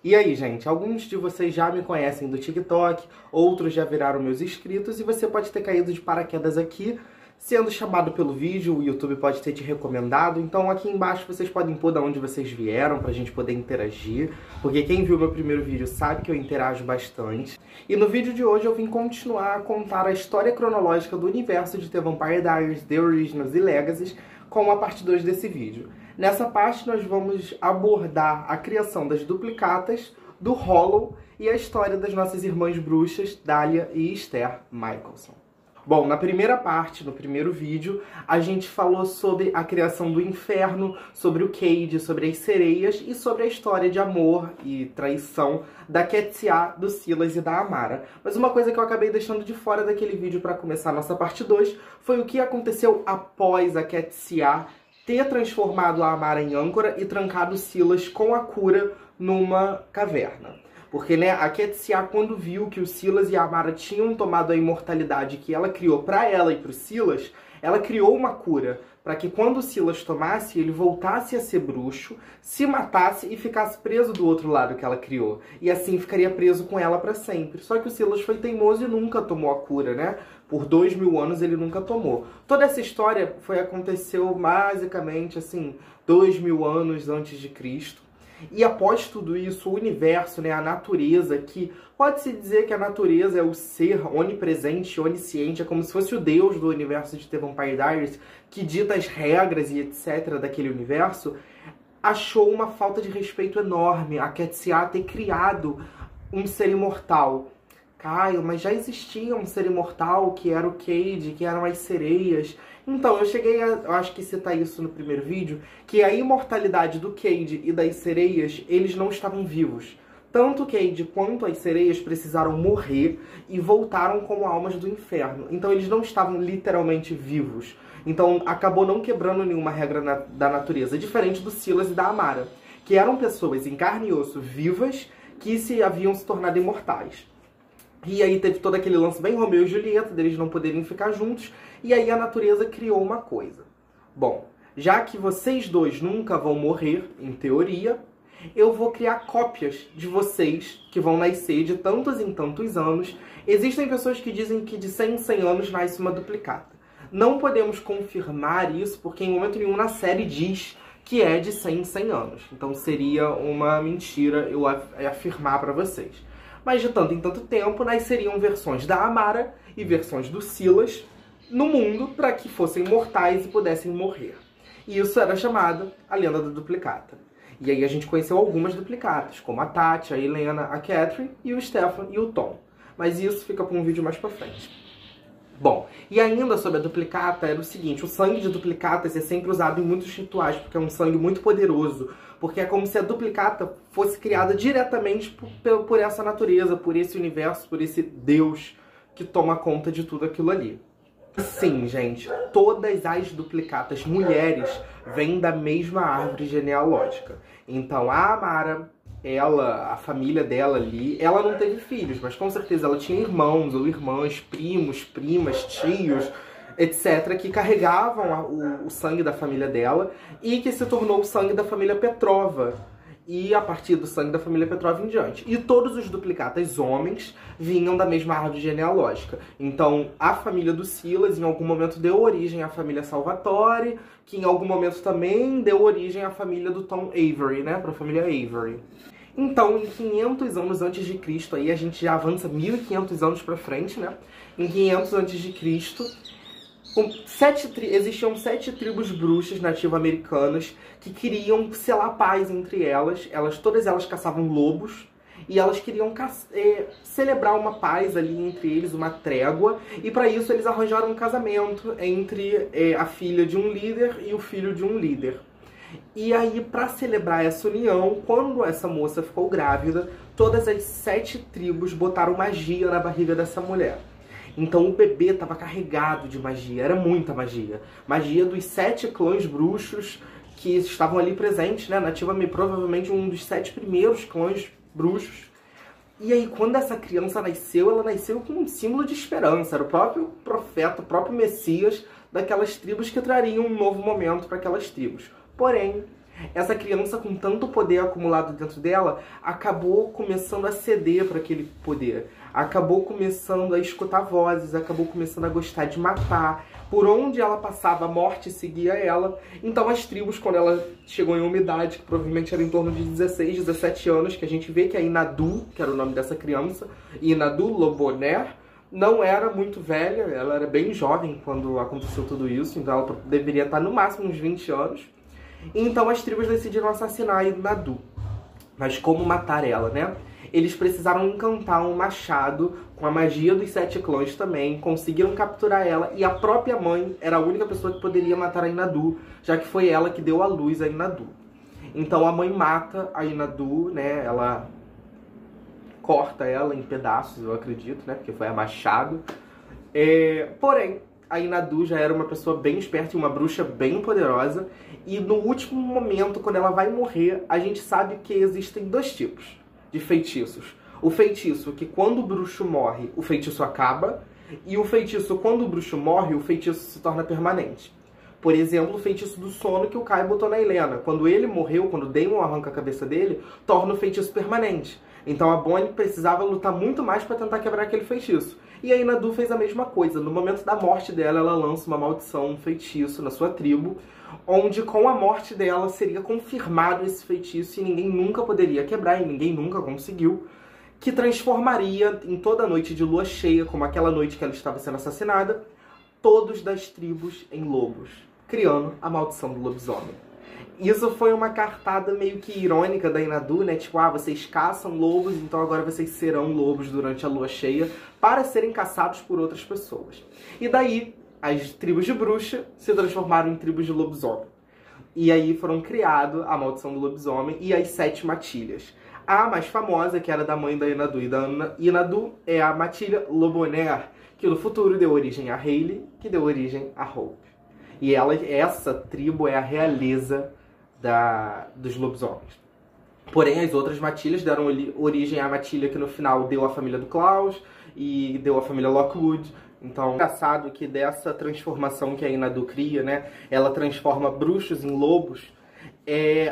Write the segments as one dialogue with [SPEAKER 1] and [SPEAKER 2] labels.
[SPEAKER 1] E aí, gente, alguns de vocês já me conhecem do TikTok, outros já viraram meus inscritos e você pode ter caído de paraquedas aqui, sendo chamado pelo vídeo, o YouTube pode ter te recomendado. Então aqui embaixo vocês podem pôr de onde vocês vieram pra gente poder interagir, porque quem viu meu primeiro vídeo sabe que eu interajo bastante. E no vídeo de hoje eu vim continuar a contar a história cronológica do universo de The Vampire Diaries, The Originals e Legacies, com a parte 2 desse vídeo. Nessa parte nós vamos abordar a criação das duplicatas, do Hollow e a história das nossas irmãs bruxas, Dahlia e Esther Michelson. Bom, na primeira parte, no primeiro vídeo, a gente falou sobre a criação do inferno, sobre o Cade, sobre as sereias e sobre a história de amor e traição da Qetsiyah, do Silas e da Amara. Mas uma coisa que eu acabei deixando de fora daquele vídeo para começar a nossa parte 2 foi o que aconteceu após a Qetsiyah ter transformado a Amara em âncora e trancado o Silas com a cura numa caverna. Porque, né, a Qetsiyah, quando viu que o Silas e a Amara tinham tomado a imortalidade que ela criou para ela e para o Silas, ela criou uma cura para que quando o Silas tomasse, ele voltasse a ser bruxo, se matasse e ficasse preso do outro lado que ela criou. E assim ficaria preso com ela para sempre. Só que o Silas foi teimoso e nunca tomou a cura, né? Por 2000 anos ele nunca tomou. Toda essa história aconteceu basicamente, assim, 2000 anos antes de Cristo. E após tudo isso, o universo, né, a natureza, que pode-se dizer que a natureza é o ser onipresente, onisciente, é como se fosse o Deus do universo de The Vampire Diaries, que dita as regras e etc. daquele universo, achou uma falta de respeito enorme a Qetsiyah ter criado um ser imortal. Caio, mas já existia um ser imortal que era o Cade, que eram as sereias. Então, eu cheguei a, eu acho que citar isso no primeiro vídeo, que a imortalidade do Cade e das sereias, eles não estavam vivos. Tanto o Cade quanto as sereias precisaram morrer e voltaram como almas do inferno. Então, eles não estavam literalmente vivos. Então, acabou não quebrando nenhuma regra da natureza, diferente do Silas e da Amara, que eram pessoas em carne e osso vivas que haviam se tornado imortais. E aí teve todo aquele lance bem Romeu e Julieta, deles não poderem ficar juntos, e aí a natureza criou uma coisa. Bom, já que vocês dois nunca vão morrer, em teoria, eu vou criar cópias de vocês que vão nascer de tantos em tantos anos. Existem pessoas que dizem que de 100 em 100 anos nasce uma duplicata. Não podemos confirmar isso, porque em momento nenhum na série diz que é de 100 em 100 anos. Então seria uma mentira eu afirmar para vocês. Mas de tanto em tanto tempo, nasceriam versões da Amara e versões do Silas no mundo para que fossem mortais e pudessem morrer. E isso era chamado a lenda da duplicata. E aí a gente conheceu algumas duplicatas, como a Tati, a Helena, a Catherine e o Stefan e o Tom. Mas isso fica para um vídeo mais pra frente. Bom, e ainda sobre a duplicata era o seguinte, o sangue de duplicatas é sempre usado em muitos rituais, porque é um sangue muito poderoso, porque é como se a duplicata fosse criada diretamente por essa natureza, por esse universo, por esse Deus que toma conta de tudo aquilo ali. Sim, gente, todas as duplicatas mulheres vêm da mesma árvore genealógica. Então a Amara, ela, a família dela ali, ela não teve filhos, mas com certeza ela tinha irmãos ou irmãs, primos, primas, tios, etc., que carregavam o sangue da família dela e que se tornou o sangue da família Petrova. E a partir do sangue da família Petrova em diante. E todos os duplicatas homens vinham da mesma árvore genealógica. Então, a família do Silas, em algum momento, deu origem à família Salvatore, que em algum momento também deu origem à família do Tom Avery, né? Para a família Avery. Então, em 500 anos antes de Cristo, aí a gente já avança 1500 anos para frente, né? Em 500 antes de Cristo, existiam 7 tribos bruxas nativo-americanas que queriam selar paz entre elas. Todas elas caçavam lobos e elas queriam celebrar uma paz ali entre eles, uma trégua. E para isso eles arranjaram um casamento entre a filha de um líder e o filho de um líder. E aí, para celebrar essa união, quando essa moça ficou grávida, todas as 7 tribos botaram magia na barriga dessa mulher. Então o bebê estava carregado de magia, era muita magia. Magia dos 7 clãs bruxos que estavam ali presentes, né? Nativamente, provavelmente um dos 7 primeiros clãs bruxos. E aí, quando essa criança nasceu, ela nasceu com um símbolo de esperança. Era o próprio profeta, o próprio Messias daquelas tribos que trariam um novo momento para aquelas tribos. Porém, Essa criança, com tanto poder acumulado dentro dela, acabou começando a ceder para aquele poder. Acabou começando a escutar vozes, acabou começando a gostar de matar. Por onde ela passava, a morte seguia ela. Então as tribos, quando ela chegou em uma idade, que provavelmente era em torno de 16, 17 anos, que a gente vê que a Inadu, que era o nome dessa criança, Inadu Loboner, não era muito velha, ela era bem jovem quando aconteceu tudo isso, então ela deveria estar no máximo uns 20 anos. Então as tribos decidiram assassinar a Inadu. Mas como matar ela, né? Eles precisaram encantar um machado com a magia dos 7 clãs também, conseguiram capturar ela, e a própria mãe era a única pessoa que poderia matar a Inadu, já que foi ela que deu à luz a Inadu. Então a mãe mata a Inadu, né? Ela corta ela em pedaços, eu acredito, né? Porque foi a machado. Porém, a Inadu já era uma pessoa bem esperta e uma bruxa bem poderosa. E no último momento, quando ela vai morrer, a gente sabe que existem 2 tipos de feitiços. O feitiço que quando o bruxo morre, o feitiço acaba. E o feitiço, quando o bruxo morre, o feitiço se torna permanente. Por exemplo, o feitiço do sono que o Kai botou na Helena. Quando ele morreu, quando o Daemon arranca a cabeça dele, torna o feitiço permanente. Então a Bonnie precisava lutar muito mais para tentar quebrar aquele feitiço. E a Inadu fez a mesma coisa. No momento da morte dela, ela lança uma maldição, um feitiço na sua tribo, onde com a morte dela seria confirmado esse feitiço e ninguém nunca poderia quebrar, e ninguém nunca conseguiu, que transformaria em toda noite de lua cheia, como aquela noite que ela estava sendo assassinada, todos das tribos em lobos, criando a maldição do lobisomem. Isso foi uma cartada meio que irônica da Inadu, né? Tipo, vocês caçam lobos, então agora vocês serão lobos durante a lua cheia para serem caçados por outras pessoas. E daí, as tribos de bruxa se transformaram em tribos de lobisomem. E aí foram criados a maldição do lobisomem e as 7 matilhas. A mais famosa, que era da mãe da Inadu e da Inadu, é a matilha Loboner, que no futuro deu origem a Hayley, que deu origem a Hope. E essa tribo é a realeza dos lobisomens. Porém, as outras matilhas deram origem à matilha que no final deu a família do Klaus e deu a família Lockwood. Então, é engraçado que dessa transformação que a Inadu cria, né, ela transforma bruxos em lobos,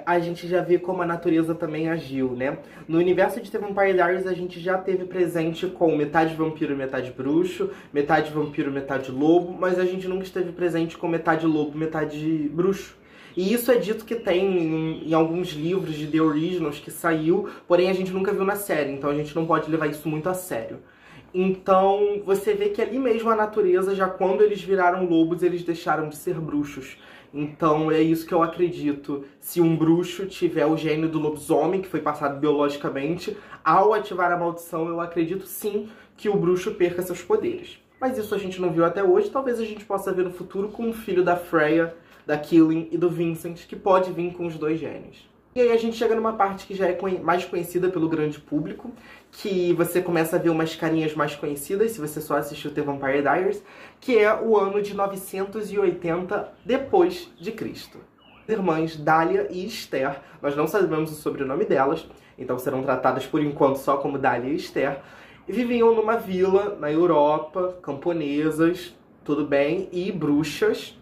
[SPEAKER 1] a gente já vê como a natureza também agiu, né? No universo de The Vampire Diaries a gente já teve presente com metade vampiro e metade bruxo, metade vampiro e metade lobo, mas a gente nunca esteve presente com metade lobo e metade bruxo. E isso é dito que tem em alguns livros de The Originals que saiu, porém a gente nunca viu na série, então a gente não pode levar isso muito a sério. Então você vê que ali mesmo a natureza, já quando eles viraram lobos, eles deixaram de ser bruxos. Então é isso que eu acredito. Se um bruxo tiver o gênio do lobisomem, que foi passado biologicamente, ao ativar a maldição, eu acredito sim que o bruxo perca seus poderes. Mas isso a gente não viu até hoje, talvez a gente possa ver no futuro com o filho da Freya, da Killing e do Vincent, que pode vir com os 2 gênios. E aí a gente chega numa parte que já é mais conhecida pelo grande público, que você começa a ver umas carinhas mais conhecidas, se você só assistiu The Vampire Diaries, que é o ano de 980 depois de Cristo. As irmãs Dália e Esther, nós não sabemos o sobrenome delas, então serão tratadas por enquanto só como Dália e Esther, viviam numa vila na Europa, camponesas, tudo bem, e bruxas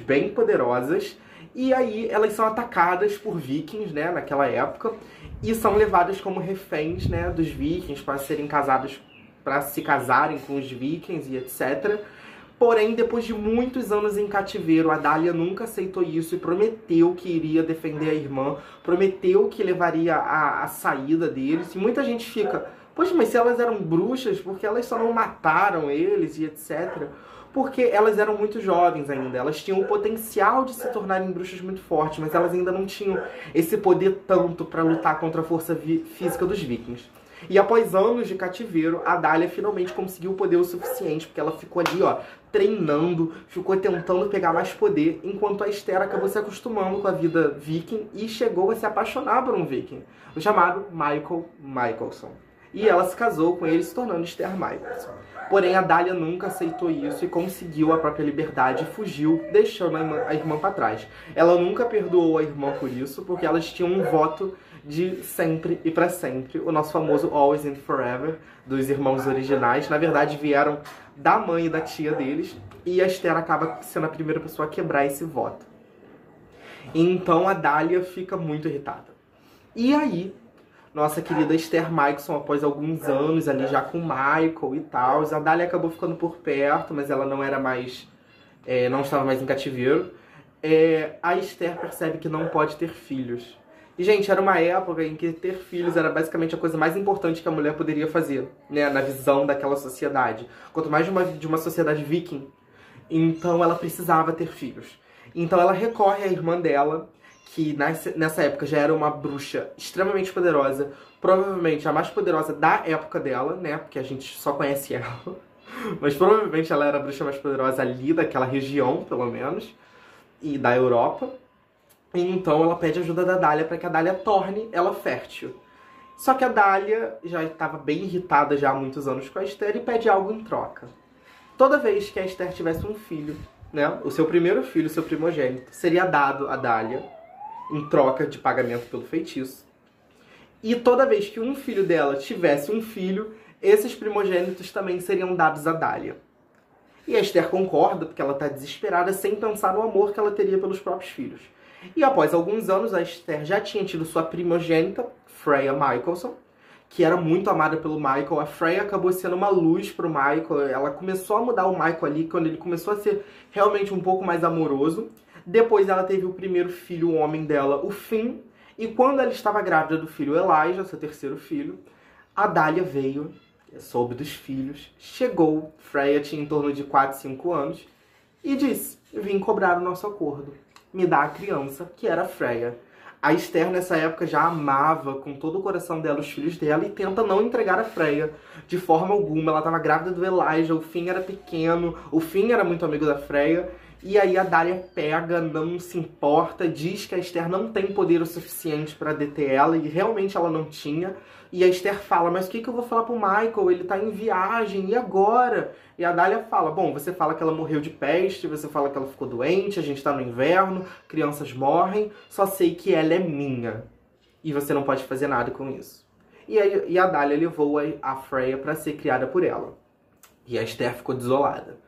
[SPEAKER 1] bem poderosas. E aí elas são atacadas por vikings, né, naquela época, e são levadas como reféns, né, dos vikings para serem casadas, para se casarem com os vikings e etc. Porém, depois de muitos anos em cativeiro, a Dália nunca aceitou isso e prometeu que iria defender a irmã, prometeu que levaria a saída deles. E muita gente fica, poxa, mas se elas eram bruxas, por que elas só não mataram eles e etc? Porque elas eram muito jovens ainda, elas tinham o potencial de se tornarem bruxas muito fortes, mas elas ainda não tinham esse poder tanto para lutar contra a força física dos vikings. E após anos de cativeiro, a Dália finalmente conseguiu o poder o suficiente, porque ela ficou ali, ó, treinando, ficou tentando pegar mais poder, enquanto a Esther acabou se acostumando com a vida viking e chegou a se apaixonar por um viking, o chamado Michael Michelson. E ela se casou com ele, se tornando Esther Michelson. Porém, a Dália nunca aceitou isso e conseguiu a própria liberdade e fugiu, deixando a irmã para trás. Ela nunca perdoou a irmã por isso, porque elas tinham um voto de sempre e para sempre, o nosso famoso Always and Forever, dos irmãos originais. Na verdade, vieram da mãe e da tia deles, e a Esther acaba sendo a primeira pessoa a quebrar esse voto. Então a Dália fica muito irritada. E aí, nossa querida Esther Mikeson, após alguns anos ali já com o Michael e tal, a Dália acabou ficando por perto, mas ela não era mais... não estava mais em cativeiro. A Esther percebe que não pode ter filhos. E, gente, era uma época em que ter filhos era basicamente a coisa mais importante que a mulher poderia fazer, né? Na visão daquela sociedade. Quanto mais de uma sociedade viking. Então ela precisava ter filhos. Então ela recorre à irmã dela, que nessa época já era uma bruxa extremamente poderosa. Provavelmente a mais poderosa da época dela, né? Porque a gente só conhece ela. Mas provavelmente ela era a bruxa mais poderosa ali daquela região, pelo menos. E da Europa. Então ela pede ajuda da Dália para que a Dália torne ela fértil. Só que a Dália já estava bem irritada já há muitos anos com a Esther e pede algo em troca. Toda vez que a Esther tivesse um filho, né, o seu primeiro filho, o seu primogênito, seria dado a Dália em troca de pagamento pelo feitiço. E toda vez que um filho dela tivesse um filho, esses primogênitos também seriam dados a Dália. E a Esther concorda, porque ela está desesperada, sem pensar no amor que ela teria pelos próprios filhos. E após alguns anos, a Esther já tinha tido sua primogênita, Freya Mikaelson, que era muito amada pelo Michael. A Freya acabou sendo uma luz pro Michael. Ela começou a mudar o Michael ali, quando ele começou a ser realmente um pouco mais amoroso. Depois ela teve o primeiro filho, o homem dela, o Finn. E quando ela estava grávida do filho Elijah, seu terceiro filho, a Dália veio, soube dos filhos, chegou. Freya tinha em torno de 4, 5 anos. E disse, vim cobrar o nosso acordo. Me dá a criança, que era a Freya. A Esther, nessa época, já amava com todo o coração dela os filhos dela e tenta não entregar a Freya de forma alguma. Ela estava grávida do Elijah, o Finn era pequeno, o Finn era muito amigo da Freya. E aí a Dália pega, não se importa, diz que a Esther não tem poder o suficiente para deter ela, e realmente ela não tinha. E a Esther fala, mas o que eu vou falar pro Michael? Ele tá em viagem, e agora? E a Dália fala, bom, você fala que ela morreu de peste, você fala que ela ficou doente, a gente tá no inverno, crianças morrem, só sei que ela é minha. E você não pode fazer nada com isso. E a Dália levou a Freya para ser criada por ela. E a Esther ficou desolada.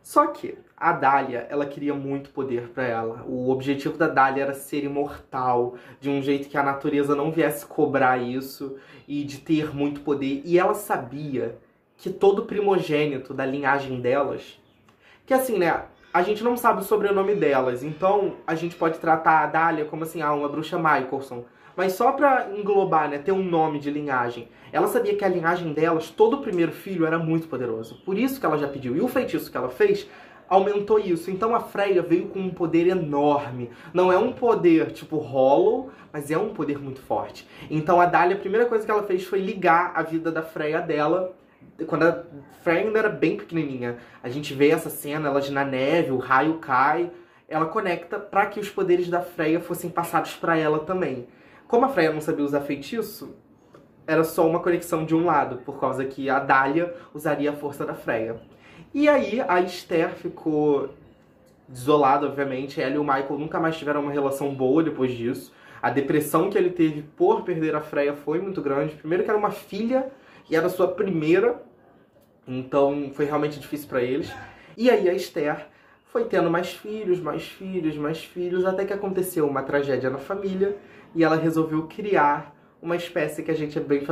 [SPEAKER 1] Só que a Dália, ela queria muito poder para ela. O objetivo da Dália era ser imortal, de um jeito que a natureza não viesse cobrar isso, e de ter muito poder. E ela sabia que todo primogênito da linhagem delas... Que assim, né, a gente não sabe o sobrenome delas, então a gente pode tratar a Dália como assim, uma bruxa Mikaelson. Mas só pra englobar, né, ter um nome de linhagem. Ela sabia que a linhagem delas, todo o primeiro filho era muito poderoso. Por isso que ela já pediu. E o feitiço que ela fez aumentou isso. Então a Freya veio com um poder enorme. Não é um poder tipo Hollow, mas é um poder muito forte. Então a Dália, a primeira coisa que ela fez foi ligar a vida da Freya dela, quando a Freya ainda era bem pequenininha. A gente vê essa cena, ela na neve, o raio cai. Ela conecta para que os poderes da Freya fossem passados para ela também. Como a Freya não sabia usar feitiço, era só uma conexão de um lado, por causa que a Dália usaria a força da Freya. E aí a Esther ficou desolada, obviamente. Ela e o Michael nunca mais tiveram uma relação boa depois disso. A depressão que ele teve por perder a Freya foi muito grande. Primeiro que era uma filha e era sua primeira, então foi realmente difícil para eles. E aí a Esther foi tendo mais filhos, até que aconteceu uma tragédia na família e ela resolveu criar uma espécie que a gente é bem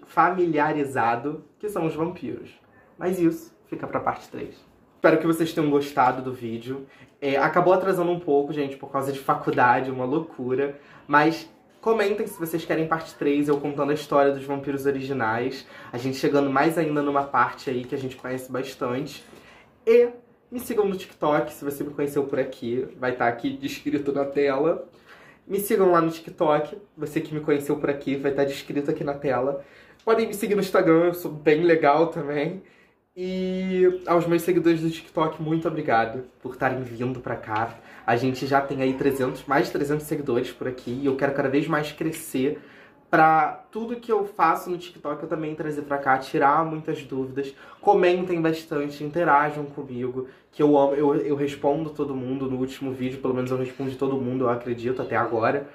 [SPEAKER 1] familiarizado, que são os vampiros. Mas isso fica pra parte 3. Espero que vocês tenham gostado do vídeo. Acabou atrasando um pouco, gente, por causa de faculdade, uma loucura. Mas comentem se vocês querem parte 3, eu contando a história dos vampiros originais. A gente chegando mais ainda numa parte aí que a gente conhece bastante. E me sigam no TikTok, se você me conheceu por aqui. Vai estar aqui descrito na tela. Me sigam lá no TikTok, você que me conheceu por aqui, vai estar descrito aqui na tela. Podem me seguir no Instagram, eu sou bem legal também. E aos meus seguidores do TikTok, muito obrigado por estarem vindo pra cá. A gente já tem aí mais de 300 seguidores por aqui e eu quero cada vez mais crescer pra tudo que eu faço no TikTok eu também trazer pra cá, tirar muitas dúvidas. Comentem bastante, interajam comigo, que eu amo, eu respondo todo mundo no último vídeo, pelo menos eu respondo todo mundo, eu acredito, até agora.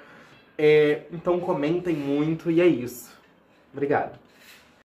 [SPEAKER 1] Então comentem muito e é isso. Obrigado.